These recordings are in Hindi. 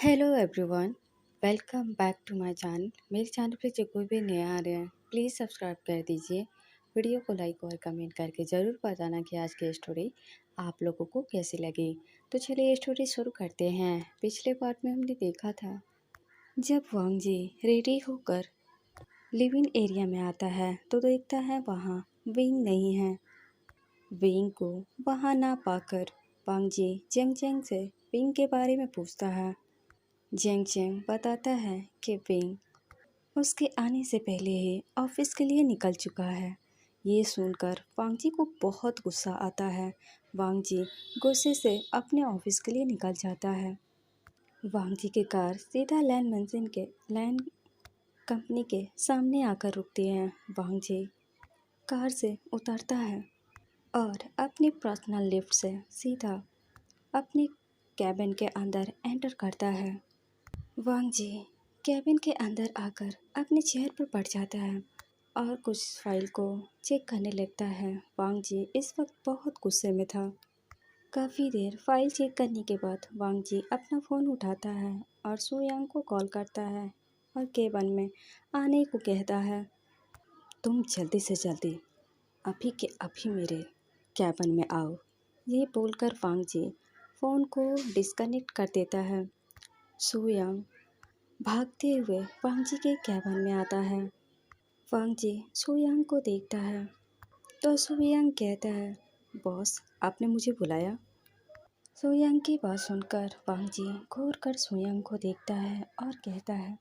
Hello everyone, welcome back to my channel. मेरे चैनल पे जो कोई भी नया आ रहे हैं प्लीज़ सब्सक्राइब कर दीजिए। वीडियो को लाइक और कमेंट करके ज़रूर बताना कि आज की स्टोरी आप लोगों को कैसी लगी। तो चलिए ये स्टोरी शुरू करते हैं। पिछले पार्ट में हमने देखा था जब वांग जी रेडी होकर लिव इन एरिया में आता है तो देखता है वहाँ विंग नहीं है। विंग को वहाँ ना पाकर वांग जी जेंग जेंग से विंग के बारे में पूछता है। जेंग जेंग बताता है कि विंग उसके आने से पहले ही ऑफिस के लिए निकल चुका है। ये सुनकर वांग जी को बहुत गुस्सा आता है। वांग जी गुस्से से अपने ऑफिस के लिए निकल जाता है। वांग जी की कार सीधा लैंड कंपनी के सामने आकर रुकती है। वांग जी कार से उतरता है और अपनी पर्सनल लिफ्ट से सीधा अपने कैबिन के अंदर एंटर करता है। वांग जी कैबिन के अंदर आकर अपने चेयर पर बैठ जाता है और कुछ फाइल को चेक करने लगता है। वांग जी इस वक्त बहुत गुस्से में था। काफ़ी देर फाइल चेक करने के बाद वांग जी अपना फ़ोन उठाता है और सुयांग को कॉल करता है और केबिन में आने को कहता है। तुम जल्दी से जल्दी अभी के अभी मेरे कैबिन में आओ। ये बोलकर वांग जी फ़ोन को डिस्कनेक्ट कर देता है। सुयांग भागते हुए वांग जी के कैबिन में आता है। वांग जी सुयांग को देखता है तो सुयांग कहता है, बॉस आपने मुझे बुलाया। सुयांग की बात सुनकर वांग जी घूर कर सुयांग को देखता है और कहता है,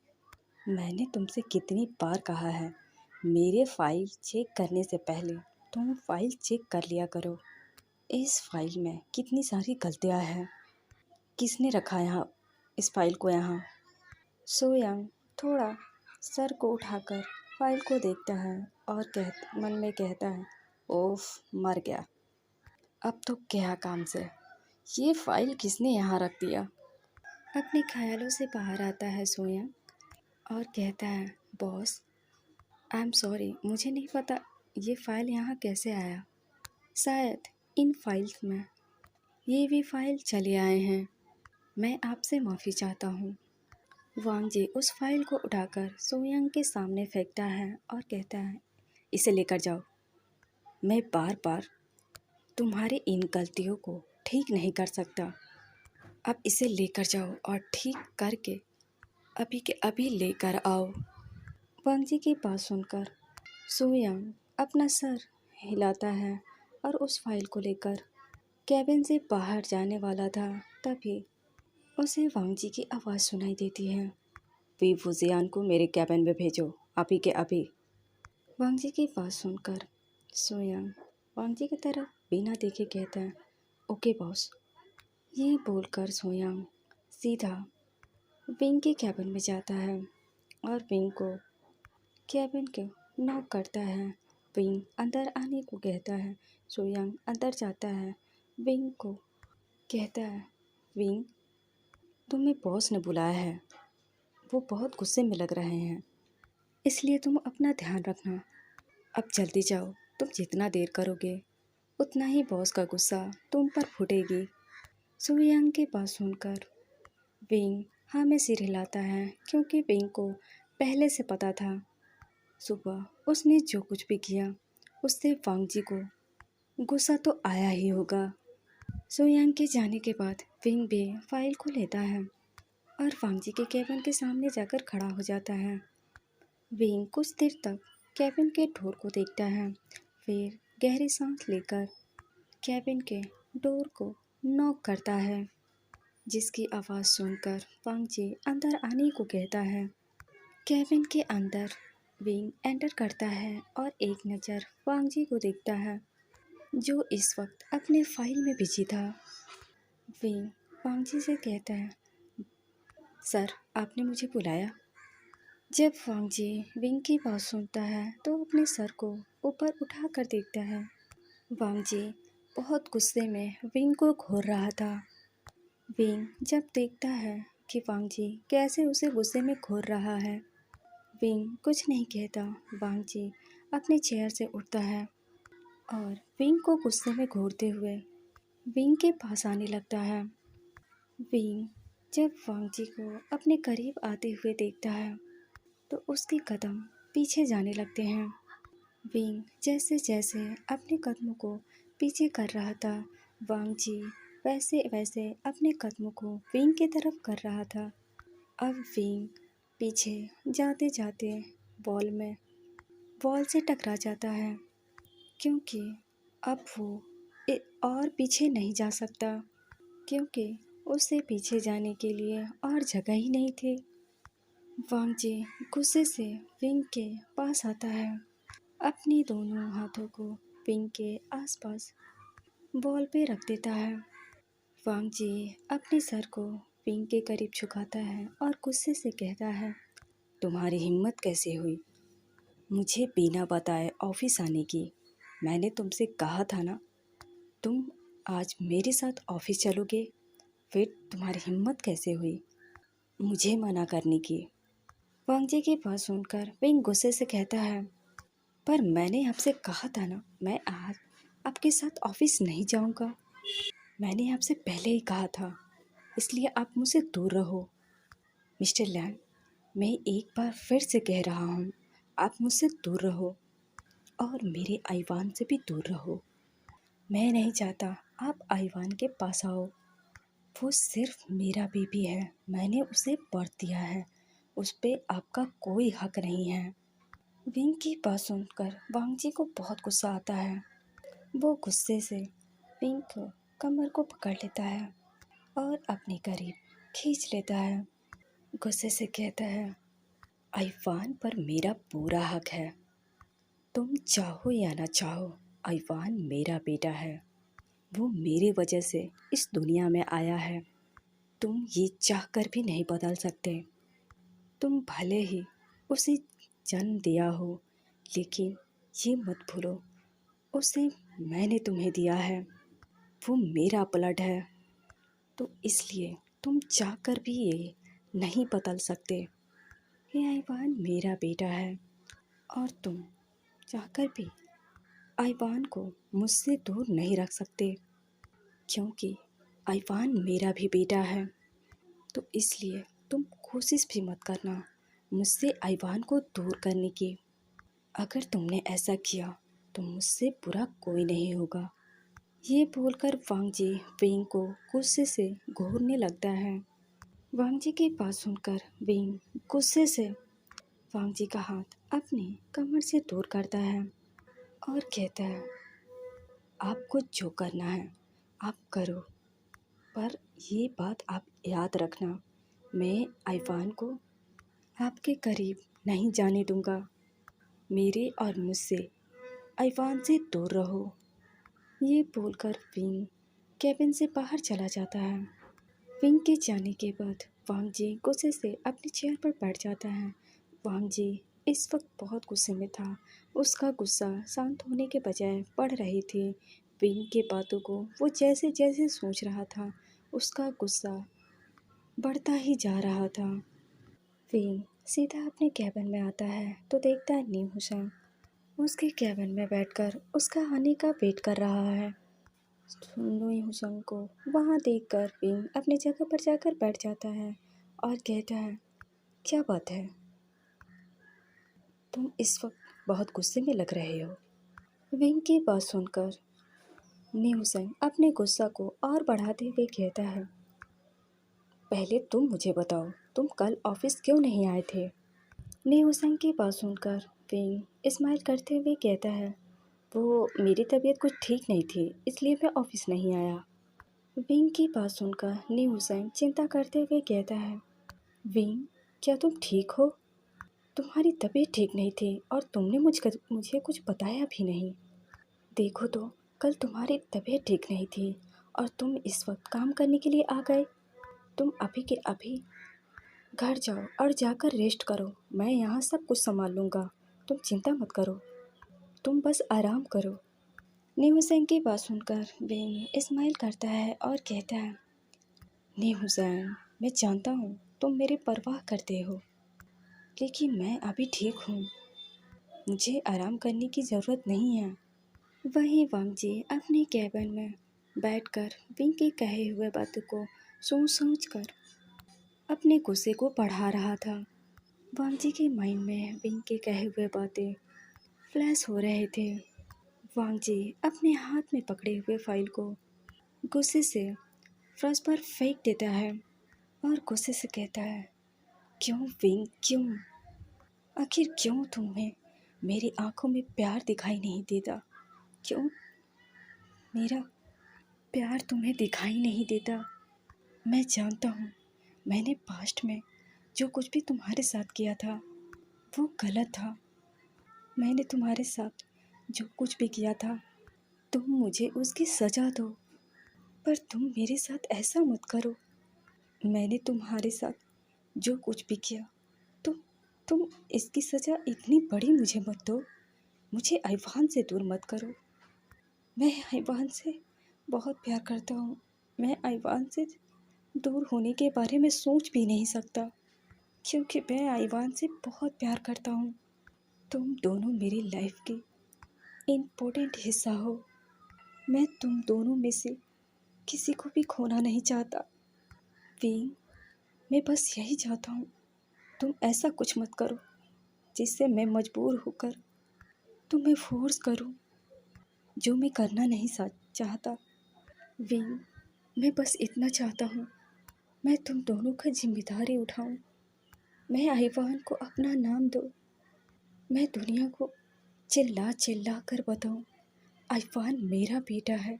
मैंने तुमसे कितनी बार कहा है मेरे फाइल चेक करने से पहले तुम फाइल चेक कर लिया करो। इस फाइल में कितनी सारी गलतियां हैं। किसने रखा यहाँ इस फाइल को यहाँ। सुयांग थोड़ा सर को उठाकर फाइल को देखता है और मन में कहता है, ओफ मर गया। अब तो गया काम से। ये फाइल किसने यहाँ रख दिया। अपने ख्यालों से बाहर आता है सुयांग और कहता है, बॉस आई एम सॉरी, मुझे नहीं पता ये फाइल यहाँ कैसे आया। शायद इन फाइल्स में ये भी फाइल चले आए हैं। मैं आपसे माफ़ी चाहता हूँ। वांग जी उस फाइल को उठाकर सुयांग के सामने फेंकता है और कहता है, इसे लेकर जाओ। मैं बार बार तुम्हारी इन गलतियों को ठीक नहीं कर सकता। अब इसे लेकर जाओ और ठीक करके अभी के अभी लेकर आओ। वांग जी की बात सुनकर सुयांग अपना सर हिलाता है और उस फाइल को लेकर कैबिन से बाहर जाने वाला था। तभी उसे वांग जी की आवाज़ सुनाई देती है, वी फुजियान को मेरे कैबिन में भेजो अभी के अभी। वांग जी की बात सुनकर सुयांग वांग जी की तरफ बिना देखे कहता है, ओके बॉस। ये बोलकर सुयांग सीधा विंग के कैबिन में जाता है और विंग को कैबिन को नॉक करता है। विंग अंदर आने को कहता है। सुयांग अंदर जाता है। विंग को कहता है, विंग तुम्हें बॉस ने बुलाया है। वो बहुत गुस्से में लग रहे हैं, इसलिए तुम अपना ध्यान रखना। अब जल्दी जाओ। तुम जितना देर करोगे उतना ही बॉस का गुस्सा तुम पर फूटेगी। सुयांग की बात सुनकर विंग हाँ में सिर हिलाता है क्योंकि विंग को पहले से पता था सुबह उसने जो कुछ भी किया उससे वांग जी को गुस्सा तो आया ही होगा। सुयांग के जाने के बाद विंग भी फाइल को लेता है और वांग जी के कैबिन के सामने जाकर खड़ा हो जाता है। विंग कुछ देर तक कैबिन के डोर को देखता है, फिर गहरी सांस लेकर कैबिन के डोर को नॉक करता है, जिसकी आवाज़ सुनकर वांग जी अंदर आने को कहता है। कैबिन के अंदर विंग एंटर करता है और एक नज़र वांग जी को देखता है, जो इस वक्त अपने फाइल में बिजी था। विंग वांग जी से कहता है, सर आपने मुझे बुलाया। जब वांग जी विंग की बात सुनता है तो अपने सर को ऊपर उठा कर देखता है। वांग जी बहुत गुस्से में विंग को घूर रहा था। विंग जब देखता है कि वांग जी कैसे उसे गुस्से में घूर रहा है, विंग कुछ नहीं कहता। वांग जी अपने चेयर से उठता है और विंग को गुस्से में घूरते हुए विंग के पास आने लगता है। विंग जब वांग जी को अपने करीब आते हुए देखता है तो उसके कदम पीछे जाने लगते हैं। विंग जैसे जैसे अपने कदमों को पीछे कर रहा था, वांग जी वैसे वैसे अपने कदमों को विंग की तरफ कर रहा था। अब विंग पीछे जाते जाते वॉल में वॉल से टकरा जाता है, क्योंकि अब वो और पीछे नहीं जा सकता, क्योंकि उसे पीछे जाने के लिए और जगह ही नहीं थी। वांग जी गुस्से से विंग के पास आता है, अपने दोनों हाथों को विंग के आसपास बॉल पे रख देता है। वांग जी अपने सर को विंग के करीब झुकाता है और गुस्से से कहता है, तुम्हारी हिम्मत कैसे हुई मुझे बिना बताए ऑफिस आने की? मैंने तुमसे कहा था ना, तुम आज मेरे साथ ऑफिस चलोगे। फिर तुम्हारी हिम्मत कैसे हुई मुझे मना करने की? वांग जी की बात सुनकर विंग गुस्से से कहता है, पर मैंने आपसे कहा था ना, मैं आज आपके साथ ऑफिस नहीं जाऊंगा। मैंने आपसे पहले ही कहा था, इसलिए आप मुझसे दूर रहो। मिस्टर लैंग, मैं एक बार फिर से कह रहा हूँ, आप मुझसे दूर रहो और मेरे आईवान से भी दूर रहो। मैं नहीं चाहता आप आईवान के पास आओ। वो सिर्फ मेरा बेबी है, मैंने उसे बर्थ दिया है, उस पे आपका कोई हक नहीं है। विंग की बात सुनकर वांग जी को बहुत गुस्सा आता है। वो गुस्से से विंग को कमर को पकड़ लेता है और अपने करीब खींच लेता है। गुस्से से कहता है, आईवान पर मेरा पूरा हक है। तुम चाहो या ना चाहो, आईवान मेरा बेटा है। वो मेरी वजह से इस दुनिया में आया है। तुम ये चाह कर भी नहीं बदल सकते। तुम भले ही उसे जन्म दिया हो, लेकिन ये मत भूलो, उसे मैंने तुम्हें दिया है। वो मेरा ब्लड है। तो इसलिए तुम चाहकर भी ये नहीं बदल सकते कि आईवान मेरा बेटा है, और तुम चाहकर भी आईवान को मुझसे दूर नहीं रख सकते, क्योंकि आईवान मेरा भी बेटा है। तो इसलिए तुम कोशिश भी मत करना मुझसे आईवान को दूर करने की। अगर तुमने ऐसा किया तो मुझसे बुरा कोई नहीं होगा। ये बोलकर वांग जी विंग को गुस्से से घूरने लगता है। वांग जी की बात सुनकर विंग गुस्से से वांग जी का हाथ अपनी कमर से दूर करता है और कहता है, आपको जो करना है आप करो, पर ये बात आप याद रखना, मैं आईवान को आपके करीब नहीं जाने दूंगा। मेरे और मुझसे आईवान से दूर रहो। ये बोलकर विंग केबिन से बाहर चला जाता है। विंग के जाने के बाद वांग जी गुस्से से अपनी चेयर पर बैठ जाता है। वांग जी इस वक्त बहुत गुस्से में था। उसका गुस्सा शांत होने के बजाय बढ़ रही थी। विंग की बातों को वो जैसे जैसे सोच रहा था, उसका गुस्सा बढ़ता ही जा रहा था। विंग सीधा अपने कैबिन में आता है तो देखता है नीम हुसैन उसके कैबिन में बैठकर उसका आने का वेट कर रहा है। नीम हुसैन को वहाँ देखकर विंग अपनी जगह पर जाकर बैठ जाता है और कहता है, क्या बात है, तुम इस वक्त बहुत गुस्से में लग रहे हो। विंग की बात सुनकर नीम हुसैन अपने गुस्सा को और बढ़ाते हुए कहता है, पहले तुम मुझे बताओ, तुम कल ऑफिस क्यों नहीं आए थे? नीम हुसैन की बात सुनकर विंग स्माइल करते हुए कहता है, वो मेरी तबीयत कुछ ठीक नहीं थी, इसलिए मैं ऑफिस नहीं आया। विंग की बात सुनकर नीम हुसैन चिंता करते हुए कहता है, विंग, क्या तुम ठीक हो? तुम्हारी तबीयत ठीक नहीं थी और तुमने मुझे कुछ बताया भी नहीं। देखो तो, कल तुम्हारी तबीयत ठीक नहीं थी और तुम इस वक्त काम करने के लिए आ गए। तुम अभी के अभी घर जाओ और जाकर रेस्ट करो। मैं यहाँ सब कुछ संभाल लूँगा। तुम चिंता मत करो, तुम बस आराम करो। नीम हुसैन की बात सुनकर विंग स्माइल करता है और कहता है, नीम हुसैन, मैं जानता हूँ तुम मेरी परवाह करते हो, लेकिन मैं अभी ठीक हूँ। मुझे आराम करने की ज़रूरत नहीं है। वहीं वांग जी अपने कैबिन में बैठकर विंग की कहे हुए बातों को सोच सोच कर अपने गुस्से को बढ़ा रहा था। वांग जी के माइंड में विंग के कहे हुए बातें फ्लैश हो रहे थे। वांग जी अपने हाथ में पकड़े हुए फाइल को गुस्से से फर्श पर फेंक देता है और गुस्से से कहता है, क्यों विंग, क्यों? आखिर क्यों तुम्हें मेरी आंखों में प्यार दिखाई नहीं देता? क्यों मेरा प्यार तुम्हें दिखाई नहीं देता? मैं जानता हूँ मैंने पास्ट में जो कुछ भी तुम्हारे साथ किया था वो गलत था। मैंने तुम्हारे साथ जो कुछ भी किया था तुम मुझे उसकी सज़ा दो, पर तुम मेरे साथ ऐसा मत करो। मैंने तुम्हारे साथ जो कुछ भी किया तुम तुम इसकी सज़ा इतनी बड़ी मुझे मत दो। मुझे आईवान से दूर मत करो। मैं आईवान से बहुत प्यार करता हूँ। मैं आईवान से दूर होने के बारे में सोच भी नहीं सकता, क्योंकि मैं आईवान से बहुत प्यार करता हूँ। तुम दोनों मेरी लाइफ की इम्पोर्टेंट हिस्सा हो। मैं तुम दोनों में से किसी को भी खोना नहीं चाहता। विंग, मैं बस यही चाहता हूँ तुम ऐसा कुछ मत करो जिससे मैं मजबूर होकर तुम्हें फोर्स करूँ जो मैं करना नहीं चाहता। विंग, मैं बस इतना चाहता हूँ मैं तुम दोनों का जिम्मेदारी उठाऊँ। मैं आईवान को अपना नाम दूँ। मैं दुनिया को चिल्ला चिल्ला कर बताऊँ, आईवान मेरा बेटा है,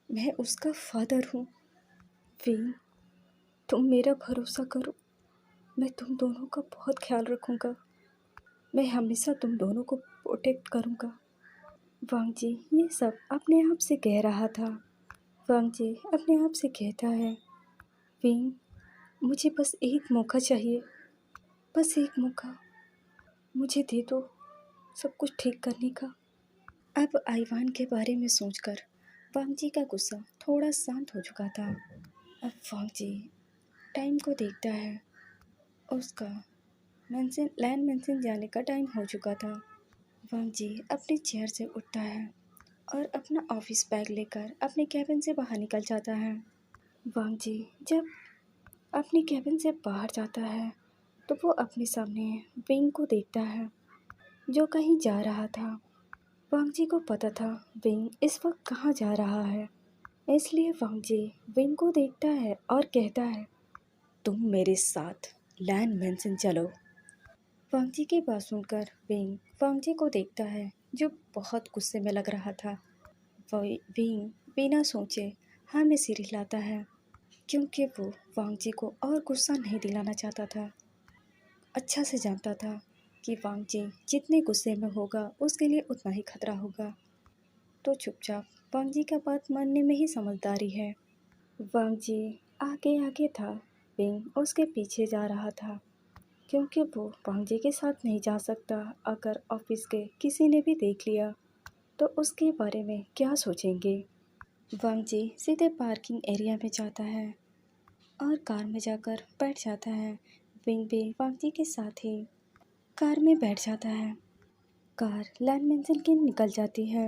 मैं उसका फादर हूँ। विंग, तुम मेरा भरोसा करो। मैं तुम दोनों का बहुत ख्याल रखूँगा। मैं हमेशा तुम दोनों को प्रोटेक्ट करूँगा। वांग जी ये सब अपने आप से कह रहा था। वांग जी अपने आप से कहता है, विंग, मुझे बस एक मौका चाहिए, बस एक मौका मुझे दे दो सब कुछ ठीक करने का। अब आईवान के बारे में सोचकर वांग जी का गुस्सा थोड़ा शांत हो चुका था। अब वांग जी टाइम को देखता है। उसका लैंड मेंशन जाने का टाइम हो चुका था। वांग जी अपनी चेयर से उठता है और अपना ऑफिस बैग लेकर अपने कैबिन से बाहर निकल जाता है। वांग जी जब अपनी कैबिन से बाहर जाता है तो वो अपने सामने विंग को देखता है जो कहीं जा रहा था। वांग जी को पता था विंग इस वक्त कहाँ जा रहा है, इसलिए वांग जी विंग को देखता है और कहता है, तुम मेरे साथ लैंड मेंशन चलो। वांग जी की बात सुनकर विंग वांग जी को देखता है जो बहुत गुस्से में लग रहा था। विंग बिना सोचे हाँ में सिर हिलाता है, क्योंकि वो वांग जी को और गुस्सा नहीं दिलाना चाहता था। अच्छा से जानता था कि वांग जी जितने गुस्से में होगा उसके लिए उतना ही खतरा होगा, तो चुपचाप वांग जी का बात मानने में ही समझदारी है। वांग जी आगे आगे था, विंग उसके पीछे जा रहा था, क्योंकि वो वांग जी के साथ नहीं जा सकता। अगर ऑफिस के किसी ने भी देख लिया तो उसके बारे में क्या सोचेंगे। वांग जी सीधे पार्किंग एरिया में जाता है और कार में जाकर बैठ जाता है। विंग भी वांग जी के साथ ही कार में बैठ जाता है। कार लैंड मेंशन की निकल जाती है।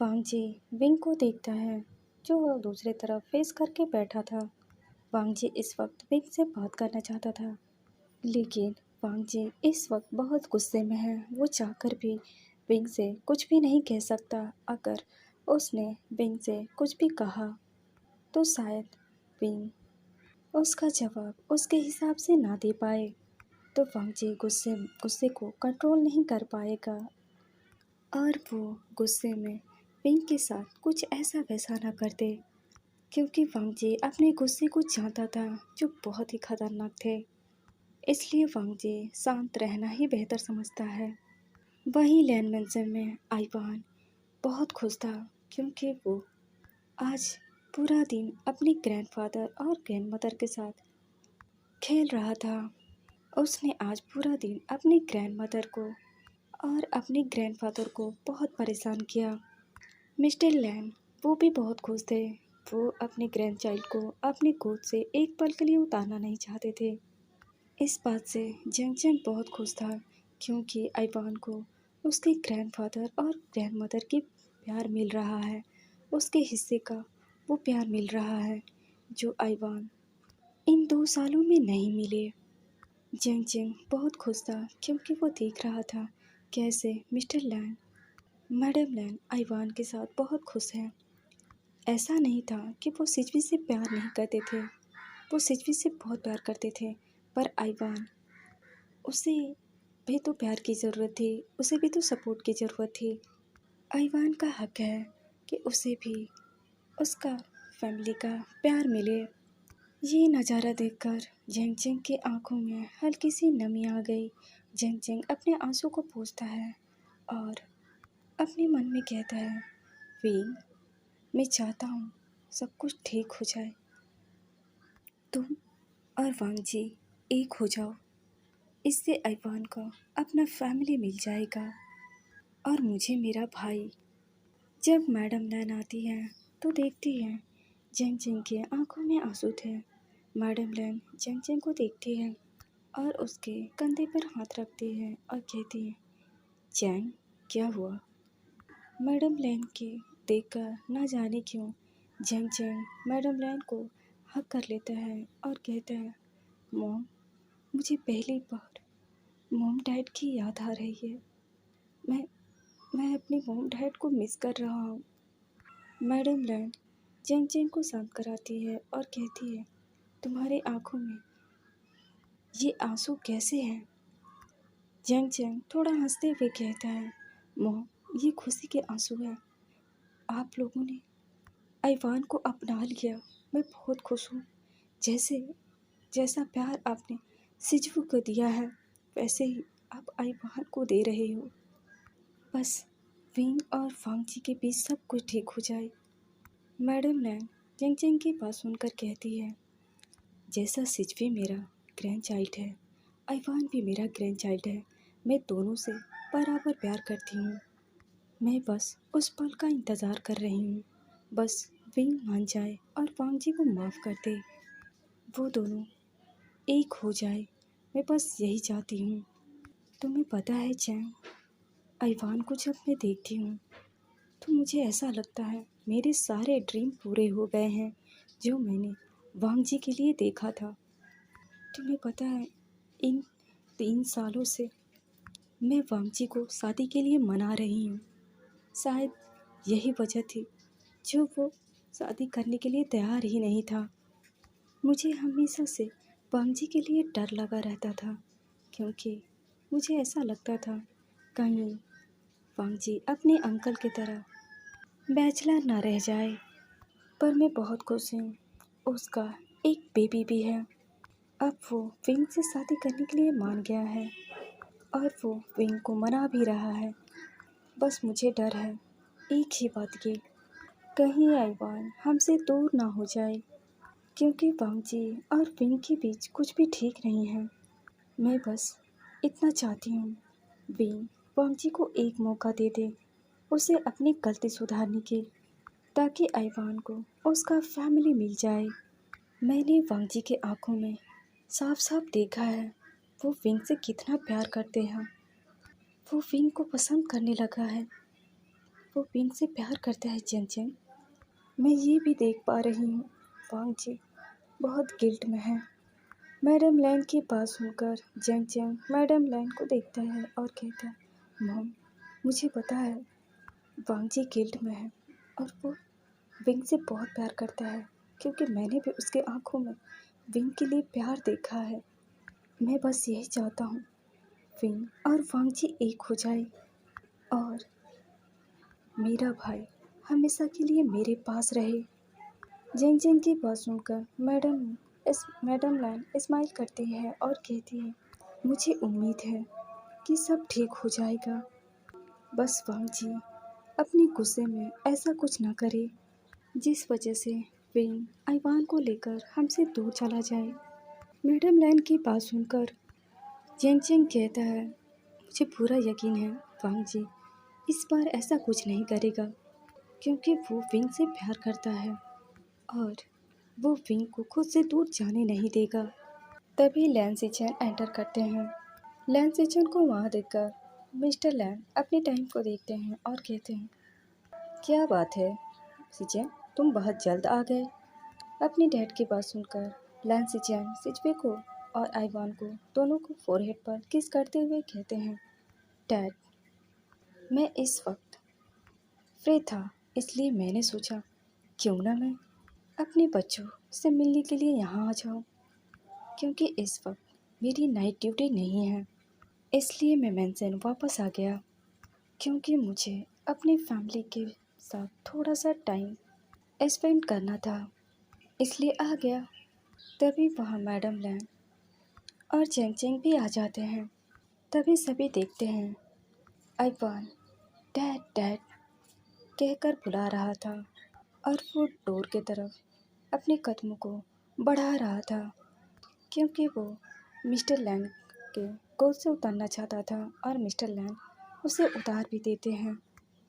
वांग जी विंग को देखता है जो वो दूसरी तरफ फेस करके बैठा था। वांग जी इस वक्त विंग से बात करना चाहता था, लेकिन वांग जी इस वक्त बहुत गुस्से में है। वो चाहकर भी विंग से कुछ भी नहीं कह सकता। अगर उसने विंग से कुछ भी कहा तो शायद विंग उसका जवाब उसके हिसाब से ना दे पाए, तो वांग जी गुस्से गुस्से को कंट्रोल नहीं कर पाएगा और वो गुस्से में विंग के साथ कुछ ऐसा वैसा ना कर दे, क्योंकि वांग जी अपने गुस्से को जानता था जो बहुत ही खतरनाक थे। इसलिए वांग जी शांत रहना ही बेहतर समझता है। वहीं लैंड मेंशन में आईवान बहुत खुश था, क्योंकि वो आज पूरा दिन अपने ग्रैंडफादर और ग्रैंडमदर के साथ खेल रहा था। उसने आज पूरा दिन अपनी ग्रैंडमदर को और अपने ग्रैंडफादर को बहुत परेशान किया। मिस्टर लैन वो भी बहुत खुश थे। वो अपने ग्रैंड चाइल्ड को अपनी गोद से एक पल के लिए उतारना नहीं चाहते थे। इस बात से जंग जंग बहुत खुश था, क्योंकि आईवान को उसके ग्रैंडफादर और ग्रैंडमदर की प्यार मिल रहा है। उसके हिस्से का वो प्यार मिल रहा है जो आईवान इन 2 सालों में नहीं मिले। जेंग जेंग बहुत खुश था क्योंकि वो देख रहा था कैसे मिस्टर लैन मैडम लैन आइवान के साथ बहुत खुश हैं। ऐसा नहीं था कि वो सिजवी से प्यार नहीं करते थे, वो सिजवी से बहुत प्यार करते थे, पर आइवान, उसे भी तो प्यार की ज़रूरत थी, उसे भी तो सपोर्ट की ज़रूरत थी। आइवान का हक है कि उसे भी उसका फैमिली का प्यार मिले। ये नज़ारा देखकर जेंग जेंग की आंखों में हल्की सी नमी आ गई। जेंग जेंग अपने आंसू को पोंछता है और अपने मन में कहता है, विंग, मैं चाहता हूँ सब कुछ ठीक हो जाए, तुम और वांग जी एक हो जाओ। इससे आइवान को अपना फैमिली मिल जाएगा और मुझे मेरा भाई। जब मैडम लैन आती है तो देखती है जेंग जेंग की आंखों में आंसू थे। मैडम लैन जेंग जेंग को देखती है और उसके कंधे पर हाथ रखती है और कहती है, चैंग, क्या हुआ? मैडम लैन के देखकर ना जाने क्यों जेंग जेंग मैडम लैन को हक कर लेता है और कहता है, मॉम, मुझे पहली बार मॉम डैड की याद आ रही है। मैं मैं अपने मॉम डैड को मिस कर रहा हूँ। मैडम लैन जेंग जेंग को शांत कराती है और कहती है, तुम्हारी आंखों में ये आंसू कैसे हैं? जेंग जेंग थोड़ा हंसते हुए कहता है, मॉम, ये खुशी के आंसू हैं। आप लोगों ने आइवान को अपना लिया, मैं बहुत खुश हूँ। जैसे जैसा प्यार आपने सिजवू को दिया है वैसे ही आप आइवान को दे रहे हो। बस विंग और फांग जी के बीच सब कुछ ठीक हो जाए। मैडम लैंग जेंग जेंग की बात सुनकर कहती है, जैसा सिजवी मेरा ग्रैंड चाइल्ड है, आइवान भी मेरा ग्रैंड चाइल्ड है। मैं दोनों से बराबर प्यार करती हूँ। मैं बस उस पल का इंतज़ार कर रही हूँ। बस विंग मान जाए और वांग जी को माफ़ कर दे, वो दोनों एक हो जाए। मैं बस यही चाहती हूँ। तुम्हें पता है चैंग, आइवान को जब मैं देखती हूँ तो मुझे ऐसा लगता है मेरे सारे ड्रीम पूरे हो गए हैं जो मैंने वांग जी के लिए देखा था। तुम्हें पता है, इन 3 सालों से मैं वांग जी को शादी के लिए मना रही हूँ। शायद यही वजह थी जो वो शादी करने के लिए तैयार ही नहीं था। मुझे हमेशा से वांग जी के लिए डर लगा रहता था क्योंकि मुझे ऐसा लगता था कहीं वांग जी अपने अंकल की तरह बैचलर ना रह जाए। पर मैं बहुत खुश हूँ, उसका एक बेबी भी है। अब वो विंग से शादी करने के लिए मान गया है और वो विंग को मना भी रहा है। बस मुझे डर है एक ही बात की, कहीं आइवान हमसे दूर ना हो जाए, क्योंकि वांग जी और विंग के बीच कुछ भी ठीक नहीं है। मैं बस इतना चाहती हूँ, विंग वांग जी को एक मौका दे दे उसे अपनी गलती सुधारने की, ताकि आइवान को उसका फैमिली मिल जाए। मैंने वांग जी के आंखों में साफ साफ देखा है वो विंग से कितना प्यार करते हैं। वो विंग को पसंद करने लगा है, वो विंग से प्यार करता है। जेंग जेंग, मैं ये भी देख पा रही हूँ वांग जी बहुत गिल्ट में है। मैडम लैन की बात सुनकर जेंग जेंग मैडम लैन को देखता है और कहता है, मॉम, मुझे पता है वांग जी गिल्ट में है और वो विंग से बहुत प्यार करता है, क्योंकि मैंने भी उसके आंखों में विंग के लिए प्यार देखा है। मैं बस यही चाहता हूँ विंग और वांग जी एक हो जाए और मेरा भाई हमेशा के लिए मेरे पास रहे। जेंग जेंग की बात सुनकर मैडम लैन स्माइल करती है और कहती है, मुझे उम्मीद है कि सब ठीक हो जाएगा। बस वांग जी अपने गुस्से में ऐसा कुछ ना करे जिस वजह से विंग आइवान को लेकर हमसे दूर चला जाए। मैडम लैन की बात सुनकर जेंग जेंग कहता है, मुझे पूरा यकीन है वांग जी इस बार ऐसा कुछ नहीं करेगा, क्योंकि वो विंग से प्यार करता है और वो विंग को खुद से दूर जाने नहीं देगा। तभी लैन सिचन एंटर करते हैं। लैन सिचन को वहाँ देखकर मिस्टर लैन अपने टाइम को देखते हैं और कहते हैं, क्या बात है सिचन, तुम बहुत जल्द आ गए। अपनी डैड की बात सुनकर लैन सिचेन सिचवे को और आइवान को दोनों को फोरहेड पर किस करते हुए कहते हैं, डैड, मैं इस वक्त फ्री था, इसलिए मैंने सोचा क्यों ना मैं अपने बच्चों से मिलने के लिए यहाँ आ जाऊँ, क्योंकि इस वक्त मेरी नाइट ड्यूटी नहीं है। इसलिए मैं मेंशन वापस आ गया, क्योंकि मुझे अपनी फैमिली के साथ थोड़ा सा टाइम स्पेंड करना था, इसलिए आ गया। तभी वहाँ मैडम लैन और चेंग चेंग भी आ जाते हैं। तभी सभी देखते हैं आइवान डैड डैड कहकर बुला रहा था और वो डोर के तरफ अपने कदमों को बढ़ा रहा था, क्योंकि वो मिस्टर लैन के गोद से उतरना चाहता था और मिस्टर लैन उसे उतार भी देते हैं।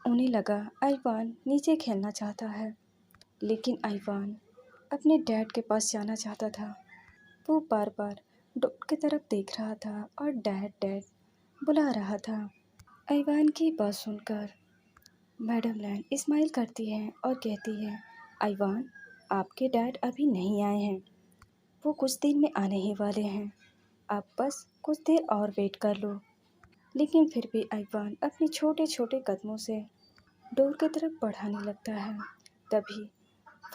उन्हें लगा आइवान नीचे खेलना चाहता है, लेकिन आइवान अपने डैड के पास जाना चाहता था। वो बार बार डोर की तरफ देख रहा था और डैड डैड बुला रहा था। आइवान की बात सुनकर मैडम लैन स्माइल करती है और कहती है, आइवान, आपके डैड अभी नहीं आए हैं, वो कुछ दिन में आने ही वाले हैं, आप बस कुछ देर और वेट कर लो। लेकिन फिर भी आइवान अपने छोटे छोटे कदमों से डोर की तरफ बढ़ाने लगता है। तभी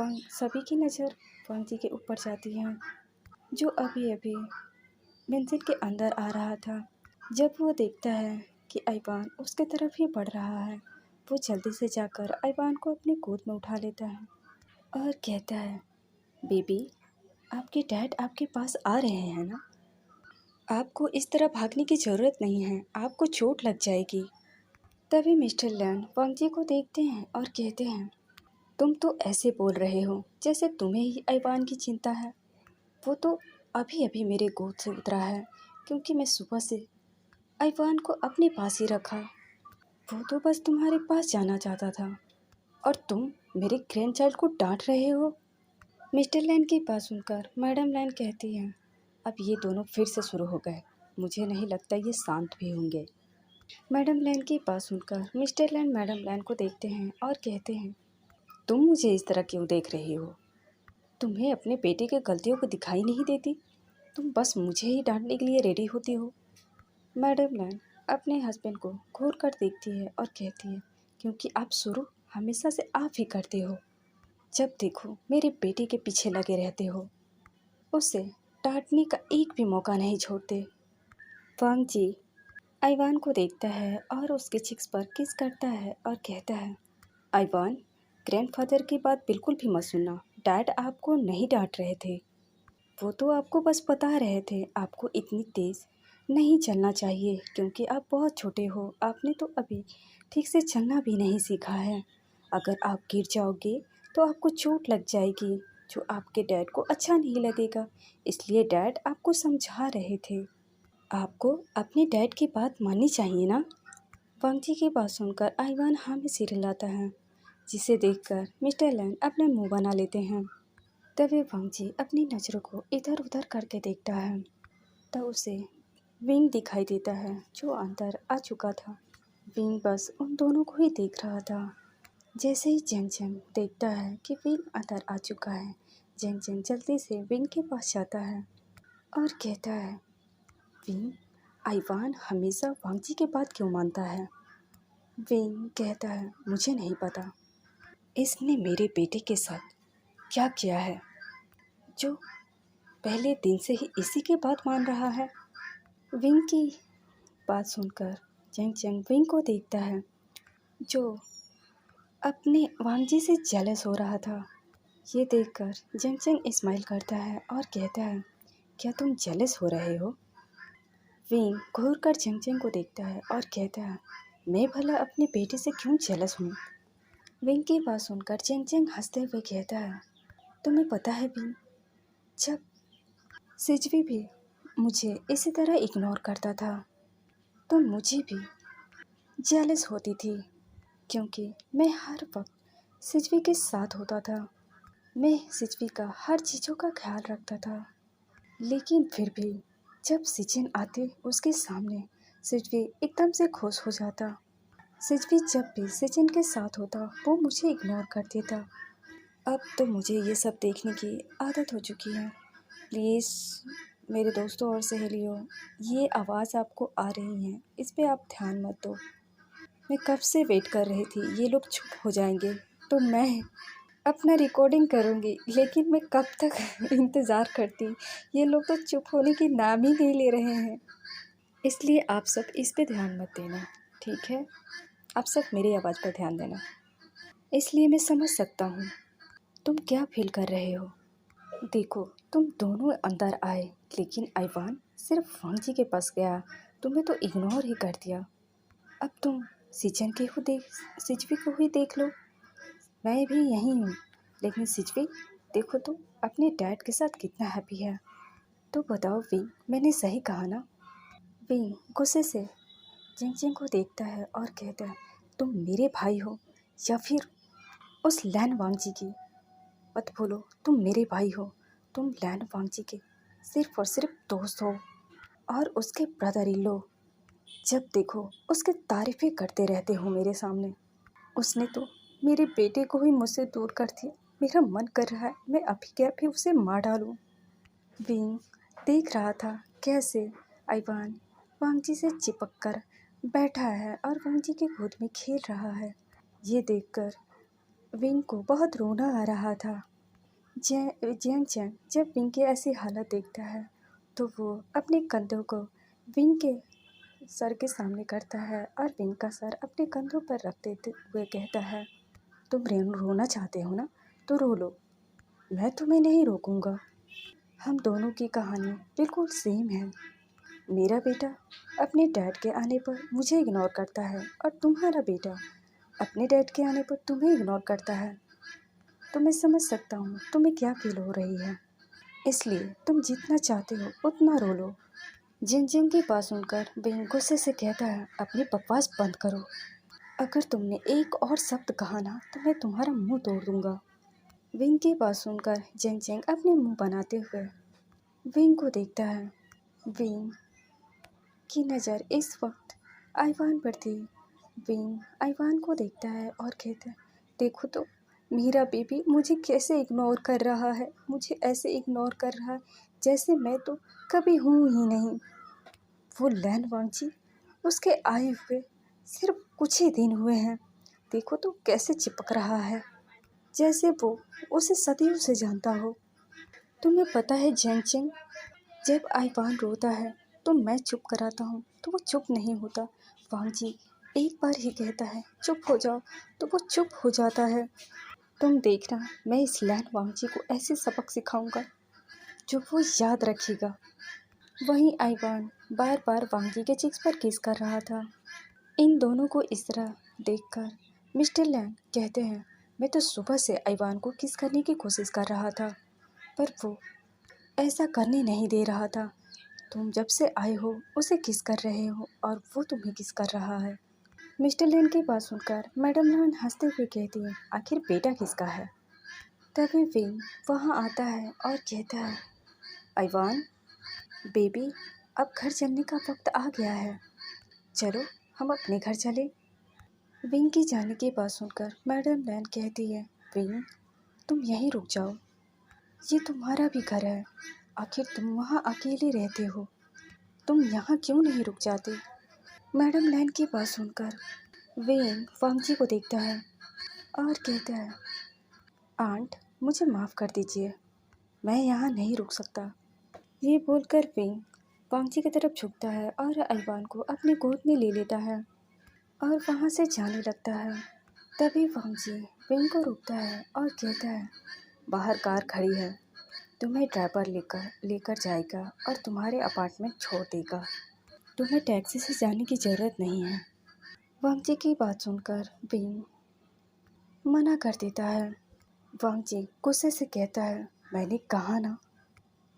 वांग सभी की नज़र वांग जी के ऊपर जाती है, जो अभी अभी मंजिल के अंदर आ रहा था। जब वो देखता है कि आइवान उसके तरफ ही बढ़ रहा है, वो जल्दी से जाकर आइवान को अपनी गोद में उठा लेता है और कहता है, बेबी, आपके डैड आपके पास आ रहे हैं ना, आपको इस तरह भागने की ज़रूरत नहीं है, आपको चोट लग जाएगी। तभी मिस्टर लैन वांग जी को देखते हैं और कहते हैं, तुम तो ऐसे बोल रहे हो जैसे तुम्हें ही आइवान की चिंता है। वो तो अभी अभी मेरे गोद से उतरा है, क्योंकि मैं सुबह से आइवान को अपने पास ही रखा। वो तो बस तुम्हारे पास जाना चाहता था और तुम मेरे ग्रैंड चाइल्ड को डांट रहे हो। मिस्टर लैन की बात सुनकर मैडम लैन कहती हैं, अब ये दोनों फिर से शुरू हो गए, मुझे नहीं लगता ये शांत भी होंगे। मैडम लैन की बात सुनकर मिस्टर लैन मैडम लैन को देखते हैं और कहते हैं, तुम मुझे इस तरह क्यों देख रही हो? तुम्हें अपने बेटे की गलतियों को दिखाई नहीं देती? तुम बस मुझे ही डांटने के लिए रेडी होती हो। मैडम लैन अपने हस्बैंड को घूर कर देखती है और कहती है, क्योंकि आप शुरू हमेशा से आप ही करते हो, जब देखो मेरे बेटे के पीछे लगे रहते हो, उसे डांटने का एक भी मौका नहीं छोड़ते। वांग जी आइवान को देखता है और उसके चिक्स पर किस करता है और कहता है, आइवान, ग्रैंडफादर की बात बिल्कुल भी मत सुनना, डैड आपको नहीं डांट रहे थे, वो तो आपको बस बता रहे थे आपको इतनी तेज़ नहीं चलना चाहिए, क्योंकि आप बहुत छोटे हो, आपने तो अभी ठीक से चलना भी नहीं सीखा है। अगर आप गिर जाओगे तो आपको चोट लग जाएगी, जो आपके डैड को अच्छा नहीं लगेगा, इसलिए डैड आपको समझा रहे थे। आपको अपने डैड की बात माननी चाहिए ना। वांग जी की बात सुनकर आइवान हाँ में सिर हिलाता है, जिसे देखकर मिस्टर लैन अपने मुंह बना लेते हैं। तभी वांग जी अपनी नज़रों को इधर उधर करके देखता है, तब उसे विंग दिखाई देता है, जो अंदर आ चुका था। विंग बस उन दोनों को ही देख रहा था। जैसे ही जेंग जेंग देखता है कि विंग अंदर आ चुका है, जेंग जेंग जल्दी से विंग के पास जाता है और कहता है, विंग, आइवान हमेशा वांग जी की बात क्यों मानता है? विंग कहता है, मुझे नहीं पता, इसने मेरे बेटे के साथ क्या किया है जो पहले दिन से ही इसी की बात मान रहा है। विंग की बात सुनकर जेंग जेंग विंग को देखता है, जो अपने वांग जी से जेलस हो रहा था। ये देखकर जेंग जेंग स्माइल करता है और कहता है, क्या तुम जेलस हो रहे हो? विंग घूर कर जेंग जेंग को देखता है और कहता है, मैं भला अपने बेटे से क्यों जेलस हूँ? विंग की बात सुनकर जेंग जेंग हंसते हुए कहता है, तुम्हें पता है विंग, जब सिजवी भी मुझे इसी तरह इग्नोर करता था तो मुझे भी जेलस होती थी, क्योंकि मैं हर वक्त सिजवी के साथ होता था, मैं सिजवी का हर चीज़ों का ख्याल रखता था। लेकिन फिर भी जब सिजन आते उसके सामने सिजवी एकदम से खुश हो जाता। सिजवी जब भी सिजन के साथ होता वो मुझे इग्नोर कर देता। अब तो मुझे ये सब देखने की आदत हो चुकी है। प्लीज़ मेरे दोस्तों और सहेलियों, ये आवाज़ आपको आ रही है, इस पे आप ध्यान मत दो। मैं कब से वेट कर रही थी, ये लोग चुप हो जाएंगे तो मैं अपना रिकॉर्डिंग करूँगी, लेकिन मैं कब तक इंतज़ार करती। ये लोग तो चुप होने की नाम ही नहीं ले रहे हैं। इसलिए आप सब इस पे ध्यान मत देना, ठीक है? आप सब मेरी आवाज़ पर ध्यान देना। इसलिए मैं समझ सकता हूँ तुम क्या फील कर रहे हो। देखो, तुम दोनों अंदर आए, लेकिन आइवान सिर्फ वांगजी के पास गया, तुम्हें तो इग्नोर ही कर दिया। अब तुम सिचवी को ही देख लो। मैं भी यहीं हूँ, लेकिन सिचवी देखो तो अपने डैड के साथ कितना हैप्पी है। तो बताओ विंग, मैंने सही कहा ना? विंग गुस्से से जिंग जिंग को देखता है और कहता है, तुम मेरे भाई हो या फिर उस लैन वांगजी की? मत भूलो, तुम मेरे भाई हो। तुम लैन वांगजी के सिर्फ और सिर्फ दोस्त हो और उसके ब्रदर इन लो। जब देखो उसकी तारीफें करते रहते हो मेरे सामने। उसने तो मेरे बेटे को ही मुझसे दूर कर दिया। मेरा मन कर रहा है मैं अभी के अभी उसे मार डालूं। विंग देख रहा था कैसे आइवान वांगजी से चिपक कर बैठा है और वांगजी के गोद में खेल रहा है। ये देखकर विंग को बहुत रोना आ रहा था। जियांग चैंग जब विंग की ऐसी हालत देखता है तो वो अपने कंधों को विंग के सर के सामने करता है और विंग का सर अपने कंधों पर रख देते हुए कहता है, तुम रोना चाहते हो ना, तो रो लो, मैं तुम्हें नहीं रोकूंगा। हम दोनों की कहानी बिल्कुल सेम है। मेरा बेटा अपने डैड के आने पर मुझे इग्नोर करता है और तुम्हारा बेटा अपने डैड के आने पर तुम्हें इग्नोर करता है। तो मैं समझ सकता हूँ तुम्हें क्या फील हो रही है, इसलिए तुम जितना चाहते हो उतना रो लो। जिन जिन की बात सुनकर विंग गुस्से से कहता है, अपनी बकवास बंद करो। अगर तुमने एक और शब्द कहा ना तो मैं तुम्हारा मुंह तोड़ दूंगा। विंग की बात सुनकर जेंग जेंग अपने मुंह बनाते हुए विंग को देखता है। विंग की नज़र इस वक्त आइवान पर थी। विंग आइवान को देखता है और कहता है, देखो तो मेरा बेबी मुझे कैसे इग्नोर कर रहा है, मुझे ऐसे इग्नोर कर रहा है जैसे मैं तो कभी हूँ ही नहीं। वो लैन वांगजी उसके आए हुए सिर्फ कुछ ही दिन हुए हैं, देखो तो कैसे चिपक रहा है जैसे वो उसे सदियों से जानता हो। तुम्हें पता है जेंगचेंग, जब आइवान रोता है तो मैं चुप कराता हूँ तो वो चुप नहीं होता। वांगजी एक बार ही कहता है चुप हो जाओ तो वो चुप हो जाता है। तुम देखना, मैं इस लैन वांगजी को ऐसे सबक सिखाऊंगा जो वो याद रखेगा। वहीं आइवान बार बार वांगजी के चिक्स पर किस कर रहा था। इन दोनों को इस तरह देखकर मिस्टर लैन कहते हैं, मैं तो सुबह से आइवान को किस करने की कोशिश कर रहा था, पर वो ऐसा करने नहीं दे रहा था। तुम जब से आए हो उसे किस कर रहे हो और वो तुम्हें किस कर रहा है। मिस्टर लैन की बात सुनकर मैडम लैन हंसते हुए कहती है, आखिर बेटा किसका है। तभी विंग वहाँ आता है और कहता है, आइवान बेबी, अब घर चलने का वक्त आ गया है, चलो हम अपने घर चले। विंग की जाने की बात सुनकर मैडम लैन कहती है, विंग तुम यहीं रुक जाओ, ये तुम्हारा भी घर है, आखिर तुम वहाँ अकेले रहते हो, तुम यहाँ क्यों नहीं रुक जाते। मैडम लैन की बात सुनकर विंग वांगजी को देखता है और कहता है, आंट मुझे माफ़ कर दीजिए, मैं यहाँ नहीं रुक सकता। ये बोलकर विंग वांगजी की तरफ झुकता है और आइवान को अपने गोद में ले लेता है और वहाँ से जाने लगता है। तभी वांगजी विंग को रोकता है और कहता है, बाहर कार खड़ी है, तुम्हें ड्राइवर लेकर लेकर जाएगा और तुम्हारे अपार्टमेंट छोड़ देगा, तुम्हें टैक्सी से जाने की ज़रूरत नहीं है। वांगजी की बात सुनकर विंग मना कर देता है। वांगजी गुस्से से कहता है, मैंने कहा ना,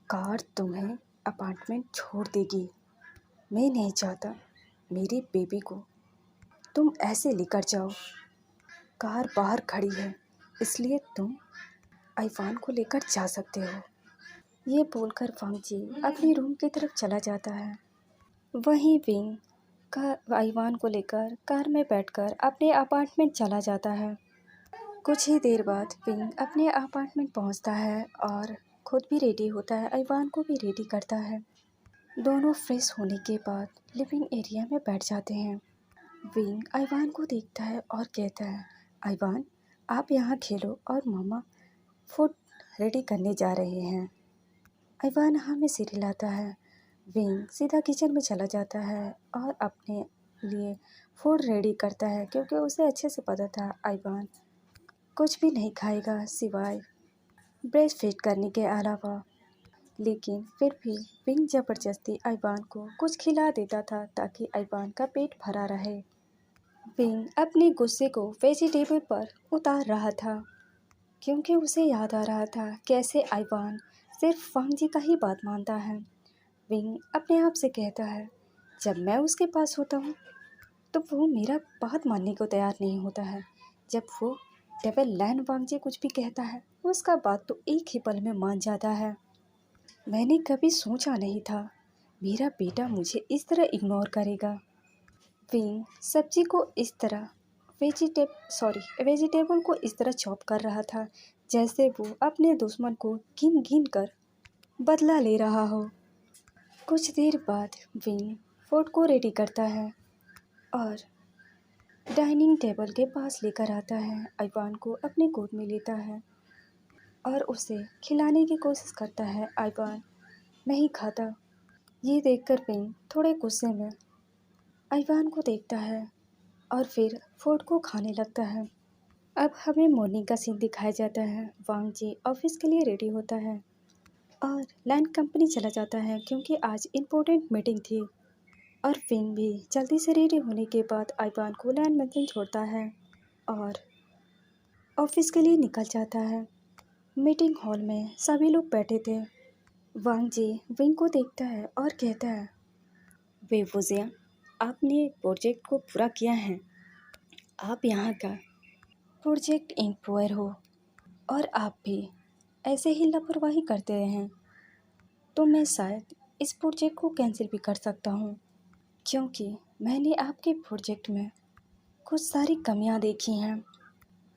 कार तुम्हें अपार्टमेंट छोड़ देगी। मैं नहीं चाहता मेरी बेबी को तुम ऐसे लेकर जाओ। कार बाहर खड़ी है, इसलिए तुम आइवान को लेकर जा सकते हो। ये बोलकर वांगजी अपने रूम की तरफ चला जाता है। वहीं विंग का आइवान को लेकर कार में बैठकर अपने अपार्टमेंट चला जाता है। कुछ ही देर बाद विंग अपने अपार्टमेंट पहुंचता है और खुद भी रेडी होता है, आइवान को भी रेडी करता है। दोनों फ्रेश होने के बाद लिविंग एरिया में बैठ जाते हैं। विंग आइवान को देखता है और कहता है, आइवान आप यहाँ खेलो और मम्मा फूड रेडी करने जा रहे हैं। आइवान हाँ में सिर हिलाता है। विंग सीधा किचन में चला जाता है और अपने लिए फूड रेडी करता है, क्योंकि उसे अच्छे से पता था आइवान कुछ भी नहीं खाएगा सिवाय ब्रेस्ट फीड करने के अलावा। लेकिन फिर भी विंग ज़बरदस्ती आइवान को कुछ खिला देता था ताकि आइवान का पेट भरा रहे। विंग अपने गुस्से को वेजिटेबल पर उतार रहा था, क्योंकि उसे याद आ रहा था कैसे आइवान सिर्फ वांग जी का ही बात मानता है। विंग अपने आप से कहता है, जब मैं उसके पास होता हूँ तो वो मेरा बात मानने को तैयार नहीं होता है। जब वो डेविल लैंड वांग जी कुछ भी कहता है उसका बात तो एक ही पल में मान जाता है। मैंने कभी सोचा नहीं था मेरा बेटा मुझे इस तरह इग्नोर करेगा। विंग सब्जी को इस तरह वेजिटेबल को इस तरह चॉप कर रहा था जैसे वो अपने दुश्मन को गिन गिन कर बदला ले रहा हो। कुछ देर बाद विंग फूड को रेडी करता है और डाइनिंग टेबल के पास लेकर आता है। आइवान को अपने गोद में लेता है और उसे खिलाने की कोशिश करता है। आइवान नहीं खाता। ये देखकर विंग थोड़े गुस्से में आइवान को देखता है और फिर फूड को खाने लगता है। अब हमें मॉर्निंग का सीन दिखाया जाता है। वांग जी ऑफिस के लिए रेडी होता है और लैंड कंपनी चला जाता है, क्योंकि आज इम्पोर्टेंट मीटिंग थी। और विंग भी जल्दी से रेडी होने के बाद आइवान को लैंड मंजिल छोड़ता है और ऑफिस के लिए निकल जाता है। मीटिंग हॉल में सभी लोग बैठे थे। वांग जी विंग को देखता है और कहता है, वे वुजिया आपने प्रोजेक्ट को पूरा किया है। आप यहाँ का प्रोजेक्ट एम्प्लॉयर हो और आप भी ऐसे ही लापरवाही करते रहें तो मैं शायद इस प्रोजेक्ट को कैंसिल भी कर सकता हूँ, क्योंकि मैंने आपके प्रोजेक्ट में कुछ सारी कमियाँ देखी हैं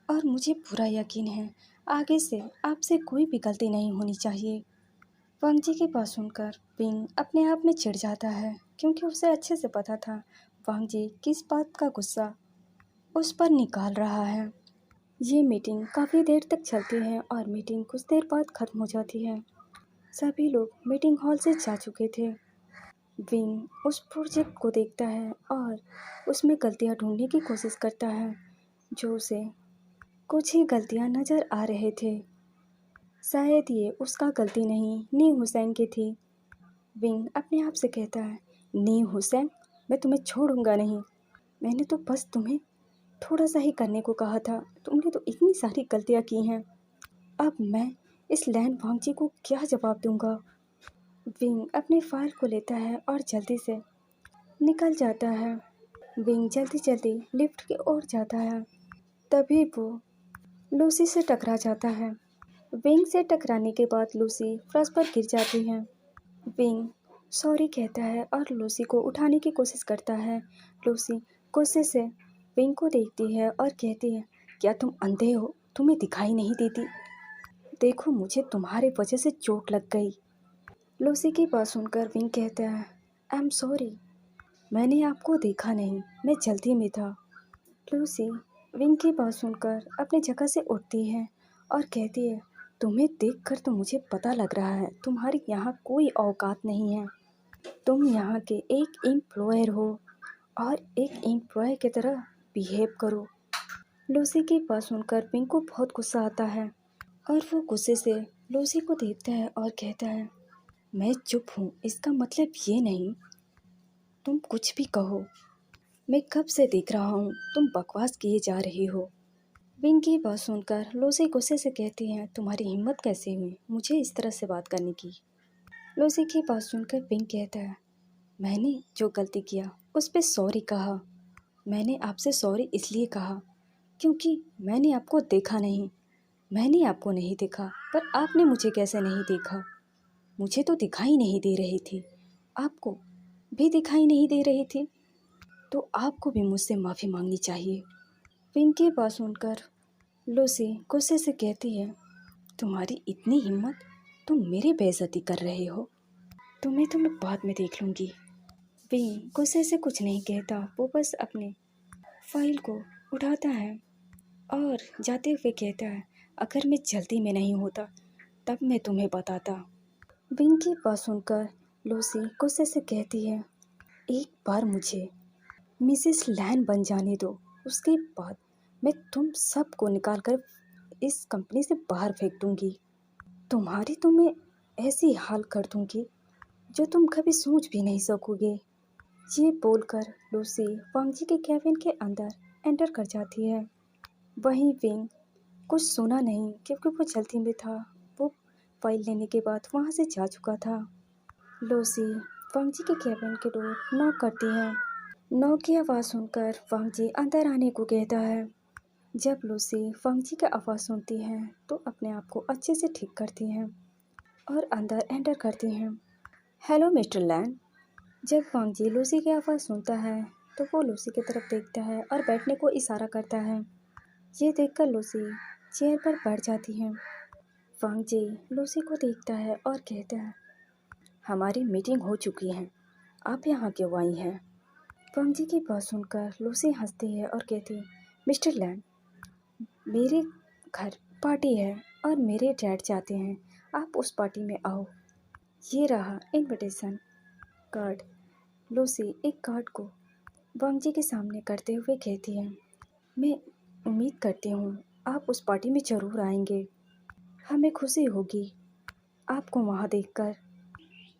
और मुझे पूरा यकीन है आगे से आपसे कोई भी गलती नहीं होनी चाहिए। वांग जी की बात सुनकर विंग अपने आप में चिढ़ जाता है, क्योंकि उसे अच्छे से पता था वांग जी किस बात का गुस्सा उस पर निकाल रहा है। ये मीटिंग काफ़ी देर तक चलती है और मीटिंग कुछ देर बाद ख़त्म हो जाती है। सभी लोग मीटिंग हॉल से जा चुके थे। विंग उस प्रोजेक्ट को देखता है और उसमें गलतियां ढूंढने की कोशिश करता है, जो उसे कुछ ही गलतियां नज़र आ रहे थे। शायद ये उसका गलती नहीं नी हुसैन की थी। विंग अपने आप से कहता है, नी हुसैन, मैं तुम्हें छोड़ूंगा नहीं। मैंने तो बस तुम्हें थोड़ा सा ही करने को कहा था, तुमने तो इतनी सारी गलतियां की हैं। अब मैं इस लैंड वांग जी को क्या जवाब दूंगा। विंग अपनी फाइल को लेता है और जल्दी से निकल जाता है। विंग जल्दी जल्दी लिफ्ट की ओर जाता है, तभी वो लूसी से टकरा जाता है। विंग से टकराने के बाद लूसी फर्श पर गिर जाती है। विंग सॉरी कहता है और लूसी को उठाने की कोशिश करता है। लूसी गुस्से से विंग को देखती है और कहती है, क्या तुम अंधे हो, तुम्हें दिखाई नहीं देती? देखो मुझे तुम्हारे वजह से चोट लग गई। लूसी की बात सुनकर विंग कहता है, आई एम सॉरी, मैंने आपको देखा नहीं, मैं जल्दी में था। लूसी विंग की बात सुनकर अपनी जगह से उठती है और कहती है, तुम्हें देखकर तो मुझे पता लग रहा है तुम्हारी यहाँ कोई औकात नहीं है। तुम यहाँ के एक एम्प्लॉयर हो और एक एम्प्लॉय की तरह बिहेव करो। लूसी की बात सुनकर विंग को बहुत गुस्सा आता है और वो गुस्से से लूसी को देखता है और कहता है, मैं चुप हूँ इसका मतलब ये नहीं तुम कुछ भी कहो। मैं कब से देख रहा हूँ तुम बकवास किए जा रही हो। विंग की बात सुनकर लूसी गुस्से से कहती है, तुम्हारी हिम्मत कैसे हुई मुझे इस तरह से बात करने की। लूसी की बात सुनकर विंग कहता है, मैंने जो गलती किया उस पर सॉरी कहा। मैंने आपसे सॉरी इसलिए कहा क्योंकि मैंने आपको देखा नहीं। मैंने आपको नहीं देखा, पर आपने मुझे कैसे नहीं देखा? मुझे तो दिखाई नहीं दे रही थी, आपको भी दिखाई नहीं दे रही थी, तो आपको भी मुझसे माफ़ी मांगनी चाहिए। विंग की बात सुनकर लूसी गुस्से से कहती है, तुम्हारी इतनी हिम्मत तुम मेरी बेइज्जती कर रहे हो। तुम्हें तो मैं बाद में देख लूँगी। विंग गुस्से से कुछ नहीं कहता, वो बस अपने फाइल को उठाता है और जाते हुए कहता है, अगर मैं जल्दी में नहीं होता तब मैं तुम्हें बताता। विंग की बात सुनकर लूसी गुस्से से कहती है, एक बार मुझे मिसेस लैन बन जाने दो, उसके बाद मैं तुम सबको निकाल कर इस कंपनी से बाहर फेंक दूंगी। तुम्हारी तो मैं ऐसी हाल कर दूंगी जो तुम कभी सोच भी नहीं सकोगे। ये बोलकर लूसी वांगजी के कैबिन के अंदर एंटर कर जाती है। वहीं विंग कुछ सुना नहीं क्योंकि वो जल्दी में था। वो फाइल लेने के बाद वहाँ से जा चुका था। लूसी वांगजी के कैबिन के डोर नॉक करती है। नॉक की आवाज़ सुनकर वांगजी अंदर आने को कहता है। जब लूसी वांगजी की आवाज़ सुनती है तो अपने आप को अच्छे से ठीक करती है और अंदर एंटर करती हैं। हेलो मिस्टर लैन। जब वांगजी लूसी की आवाज़ सुनता है तो वो लूसी की तरफ देखता है और बैठने को इशारा करता है। ये देखकर लूसी चेयर पर बैठ जाती है। वांगजी लूसी को देखता है और कहता है, हमारी मीटिंग हो चुकी है, आप यहाँ क्यों आई हैं? वांगजी की बात सुनकर लूसी हंसती है और कहती है, मिस्टर लैन, मेरे घर पार्टी है और मेरे डैड चाहते हैं आप उस पार्टी में आओ। ये रहा इनविटेशन कार्ड। लूसी एक कार्ड को वांगजी के सामने करते हुए कहती है, मैं उम्मीद करती हूँ आप उस पार्टी में ज़रूर आएंगे। हमें खुशी होगी आपको वहाँ देखकर।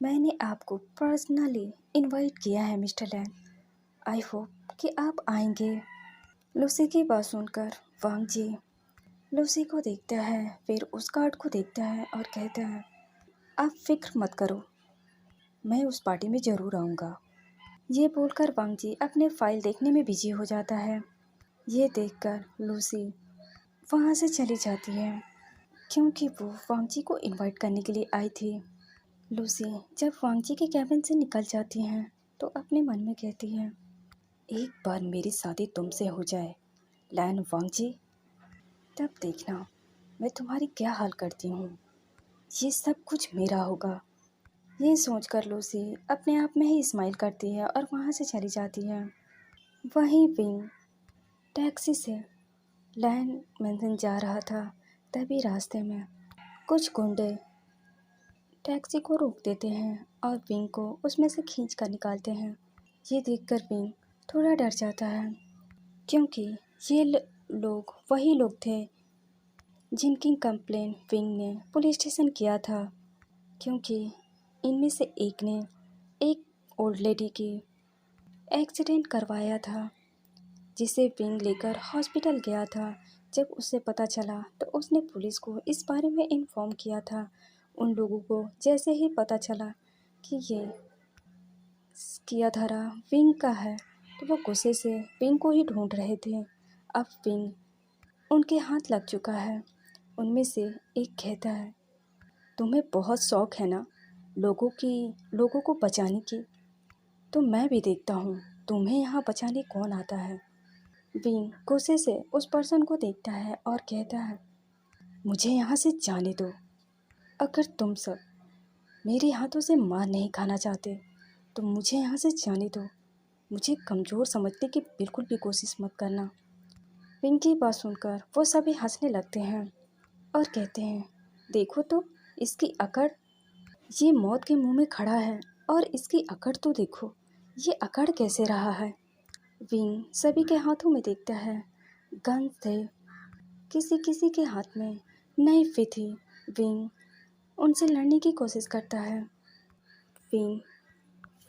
मैंने आपको पर्सनली इनवाइट किया है मिस्टर लैन। आई होप कि आप आएंगे। लूसी की बात सुनकर वांगजी लूसी को देखता है, फिर उस कार्ड को देखता है और कहता है, आप फिक्र मत करो, मैं उस पार्टी में ज़रूर आऊँगा। ये बोलकर वांगजी अपने फाइल देखने में बिजी हो जाता है। ये देखकर लूसी वहाँ से चली जाती है क्योंकि वो वांगजी को इनवाइट करने के लिए आई थी। लूसी जब वांगजी के कैबिन से निकल जाती हैं तो अपने मन में कहती है, एक बार मेरी शादी तुमसे हो जाए लैन वांगजी, तब देखना मैं तुम्हारी क्या हाल करती हूँ। ये सब कुछ मेरा होगा। ये सोचकर लूसी अपने आप में ही स्माइल करती है और वहाँ से चली जाती है। वहीं विंग टैक्सी से लैन मेंशन जा रहा था। तभी रास्ते में कुछ गुंडे टैक्सी को रोक देते हैं और विंग को उसमें से खींच कर निकालते हैं। ये देखकर विंग थोड़ा डर जाता है क्योंकि ये लोग वही लोग थे जिनकी कंप्लेन विंग ने पुलिस स्टेशन किया था, क्योंकि इनमें से एक ने एक ओल्ड लेडी की एक्सीडेंट करवाया था जिसे विंग लेकर हॉस्पिटल गया था। जब उसे पता चला तो उसने पुलिस को इस बारे में इन्फॉर्म किया था। उन लोगों को जैसे ही पता चला कि ये किया धरा विंग का है तो वो गुस्से से विंग को ही ढूंढ रहे थे। अब विंग उनके हाथ लग चुका है। उनमें से एक कहता है, तुम्हें बहुत शौक है ना लोगों को बचाने की, तो मैं भी देखता हूँ तुम्हें यहाँ बचाने कौन आता है। विंग गुस्से से उस पर्सन को देखता है और कहता है, मुझे यहाँ से जाने दो। अगर तुम सब मेरे हाथों से मार नहीं खाना चाहते तो मुझे यहाँ से जाने दो। मुझे कमज़ोर समझने की बिल्कुल भी कोशिश मत करना। विंग की बात सुनकर वो सभी हंसने लगते हैं और कहते हैं, देखो तो इसकी अकड़, ये मौत के मुंह में खड़ा है और इसकी अकड़ तो देखो, ये अकड़ कैसे रहा है। विंग सभी के हाथों में देखता है। गन थे, किसी किसी के हाथ में नाइफ भी थी। विंग उनसे लड़ने की कोशिश करता है। विंग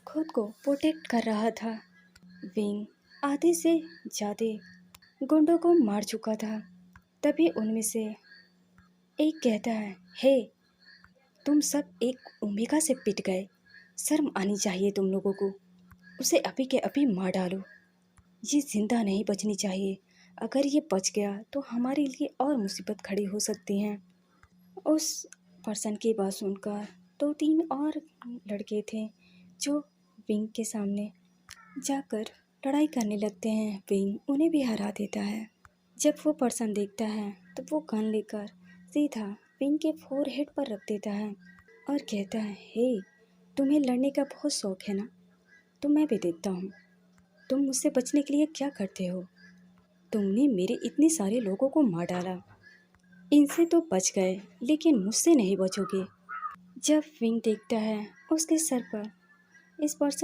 खुद को प्रोटेक्ट कर रहा था। विंग आधे से ज़्यादा गुंडों को मार चुका था। तभी उनमें से एक कहता है, हे, तुम सब एक ओमेगा से पिट गए, शर्म आनी चाहिए तुम लोगों को। उसे अभी के अभी मार डालो, ये जिंदा नहीं बचनी चाहिए। अगर ये बच गया तो हमारे लिए और मुसीबत खड़ी हो सकती हैं। उस पर्सन की बात सुनकर 2-3 और लड़के थे जो विंग के सामने जाकर लड़ाई करने लगते हैं। विंग उन्हें भी हरा देता है। जब वो पर्सन देखता है तो वो गन लेकर सीधा विंग के फोरहेड पर रख देता है और कहता है, हे, तुम्हें लड़ने का बहुत शौक है ना? तो मैं भी देखता हूँ तुम मुझसे बचने के लिए क्या करते हो। तुमने मेरे इतने सारे लोगों को मार डाला, इनसे तो बच गए, लेकिन मुझसे नहीं बचोगे। जब विंग देखता है उसके सर पर इस पर्सन